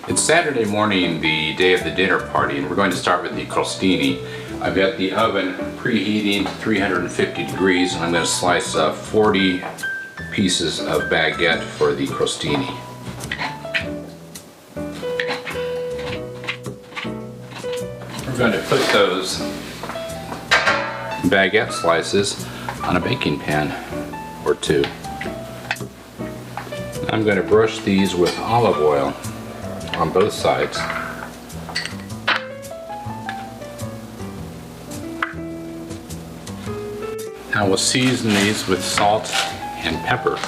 It's Saturday morning, the day of the dinner party, and we're going to start with the crostini. I've got the oven preheating to 350 degrees, and I'm going to slice 40 pieces of baguette for the crostini. We're going to put those baguette slices on a baking pan or two. I'm going to brush these with olive oil on both sides. Now we'll season these with salt and pepper.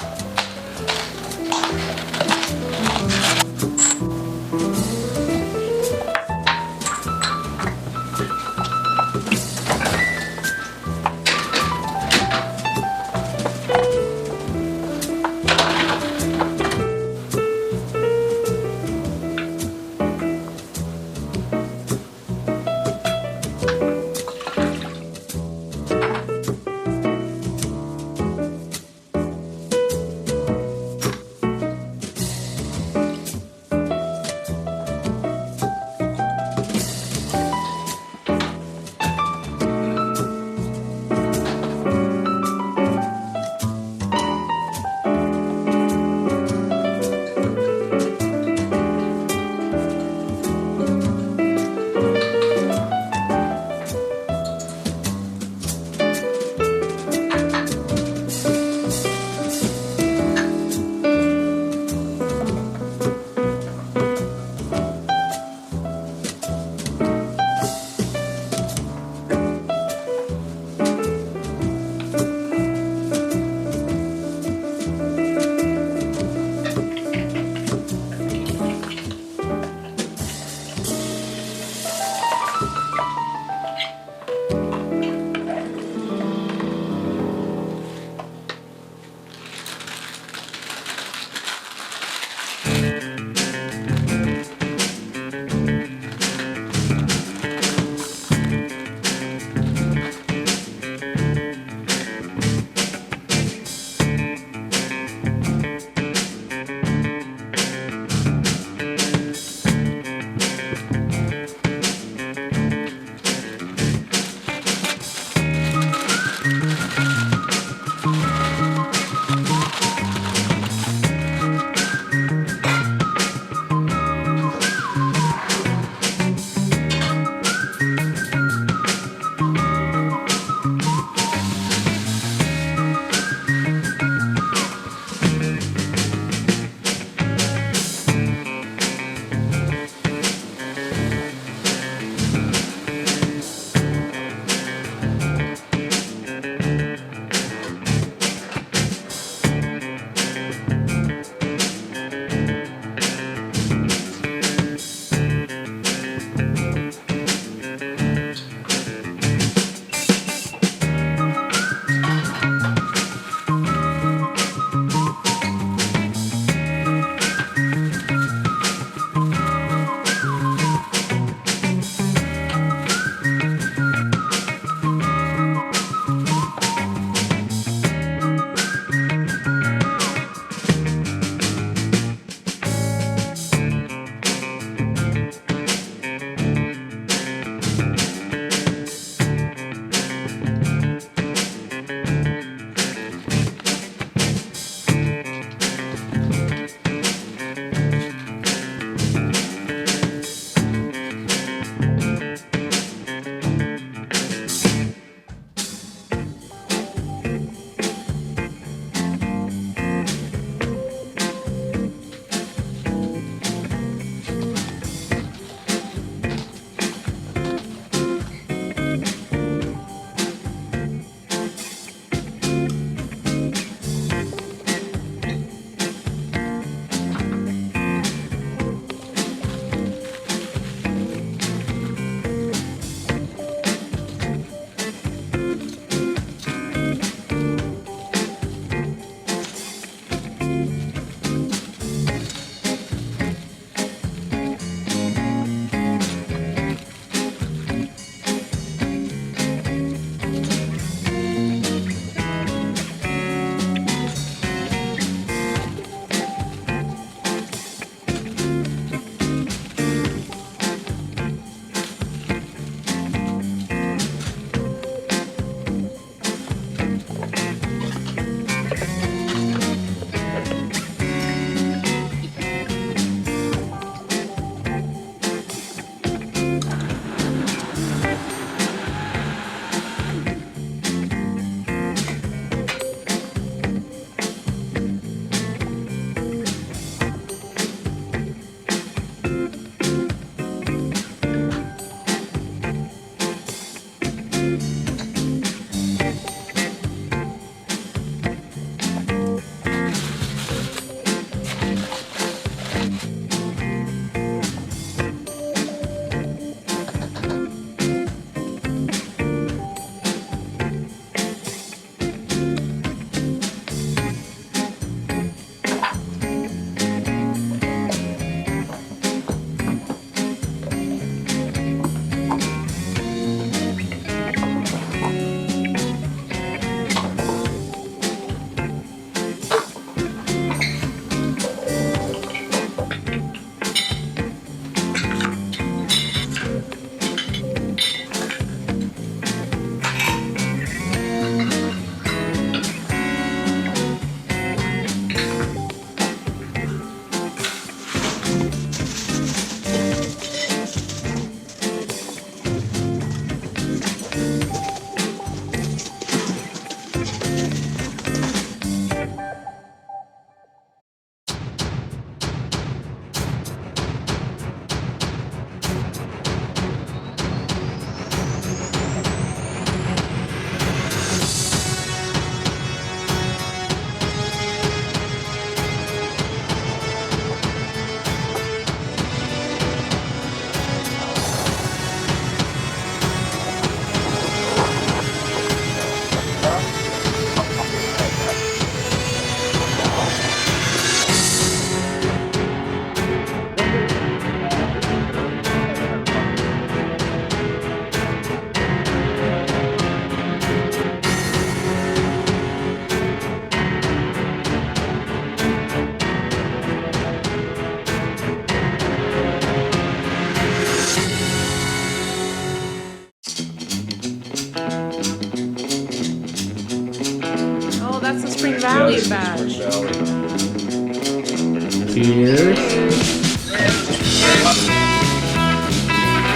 Cheers.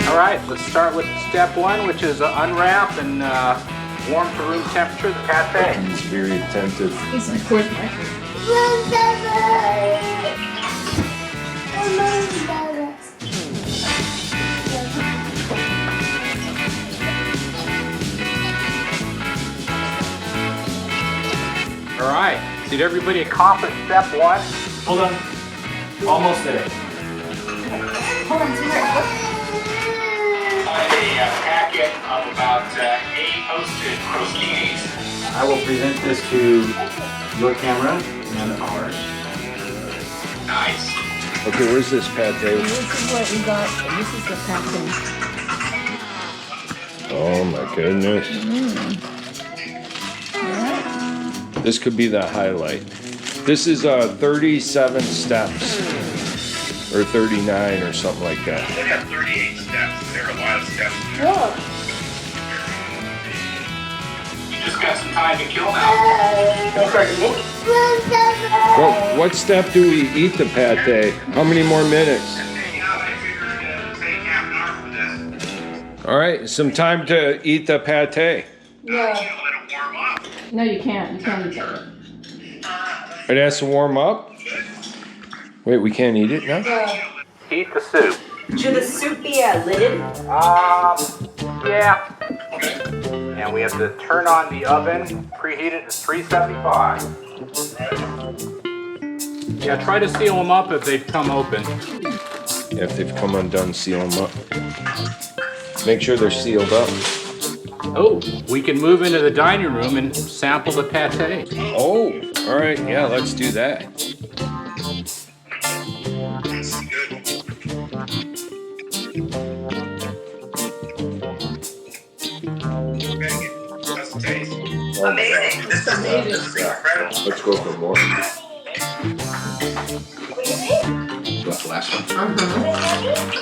All right, let's start with step one, which is unwrap and warm to room temperature the pate. He's very attentive. He's of course my All right, did everybody accomplish step one? Hold on. Almost there. Hold on, sweetheart. A packet of about 8 toasted crostinis. I will present this to your camera and ours. Nice. Okay, where's this pate? This is what we got. This is the package. Oh my goodness. This could be the highlight. This is 37 steps. Or 39 or something like that. They have 38 steps. There are a lot of steps. Whoa. You just got some time to kill now. What step do we eat the pate? How many more minutes? All right, some time to eat the pate. No. No, you can't. You can't eat that. It has to warm up? Wait, we can't eat it now? Heat the soup. Should the soup be lidded? Yeah. And we have to turn on the oven, preheat it to 375. Yeah, try to seal them up if they've come open. If they've come undone, seal them up. Make sure they're sealed up. Oh, we can move into the dining room and sample the pate. Oh, all right, yeah, let's do that. Amazing. It's amazing. Let's go for more. What's the last one?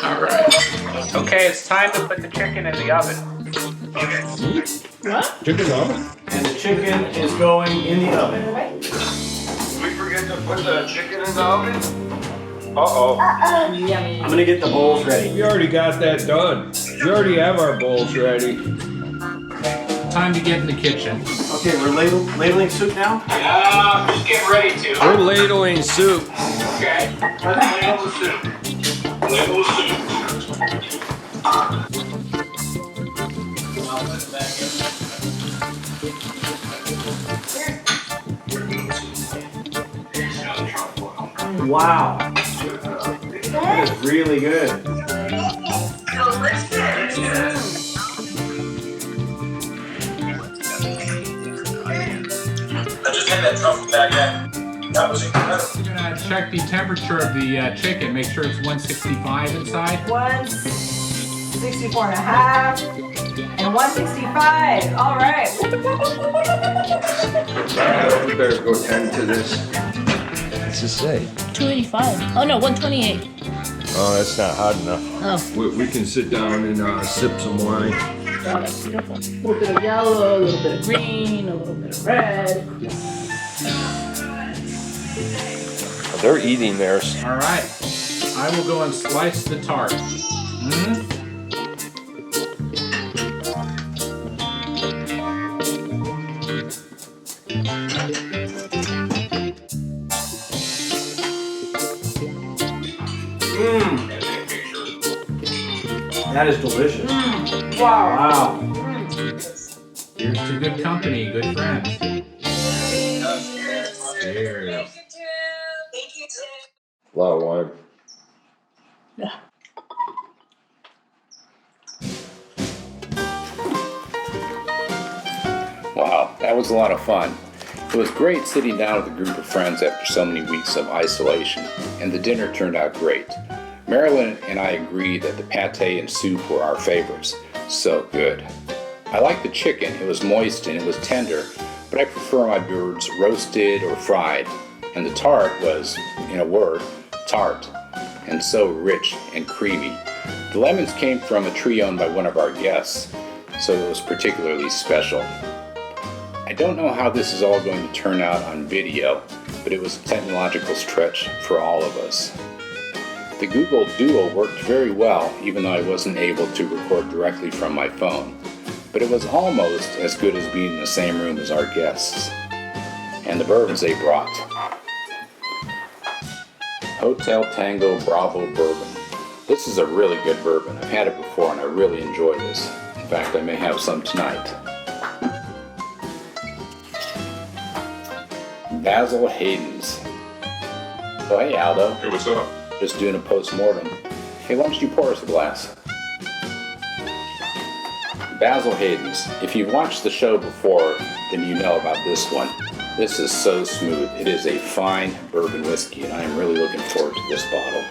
All right. Okay, it's time to put the chicken in the oven. What? Chicken oven? And the chicken is going in the oven. We forget to put the chicken in the oven? Uh-oh. Yummy. I'm gonna get the bowls ready. We already got that done. We already have our bowls ready. Time to get in the kitchen. Okay, we're ladling soup now. Yeah, just get ready to. We're ladling soup. Okay, let's ladle the soup. Ladle the soup. Wow. That is really good. I just had that truffle baguette. That was incredible. We're gonna check the temperature of the chicken, make sure it's 165 inside. 164 and a half. And 165. All right. We better go tend to this. What's this say? 285. Oh no, 128. Oh, that's not hot enough. Oh, We can sit down and sip some wine. wow, that's beautiful. A little bit of yellow, a little bit of green, a little bit of red. They're eating theirs. All right, I will go and slice the tart. That is delicious. Wow. Wow. Here's to good company, good friends. Cheers. A lot of wine. Yeah. Wow, that was a lot of fun. It was great sitting down with a group of friends after so many weeks of isolation, and the dinner turned out great. Marilyn and I agreed that the pate and soup were our favorites. So good. I liked the chicken. It was moist and it was tender, but I prefer my birds roasted or fried. And the tart was, in a word, tart, and so rich and creamy. The lemons came from a tree owned by one of our guests, so it was particularly special. I don't know how this is all going to turn out on video, but it was a technological stretch for all of us. The Google Duo worked very well, even though I wasn't able to record directly from my phone. But it was almost as good as being in the same room as our guests and the bourbons they brought. Hotel Tango Bravo Bourbon. This is a really good bourbon. I've had it before and I really enjoy this. In fact, I may have some tonight. Basil Hayden's. Oh, hey Aldo. Hey, what's up? Just doing a post-mortem. Hey, why don't you pour us a glass? Basil Hayden's. If you've watched the show before, then you know about this one. This is so smooth. It is a fine bourbon whiskey, and I am really looking forward to this bottle.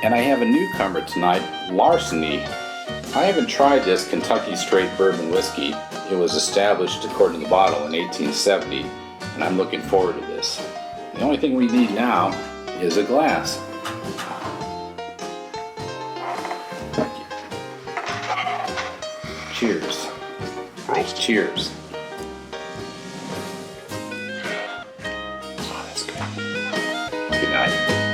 And I have a newcomer tonight, Larceny. I haven't tried this Kentucky Straight Bourbon Whiskey. It was established according to the bottle in 1870, and I'm looking forward to this. The only thing we need now is a glass. Cheers. Nice cheers. Oh, that's good. Good night.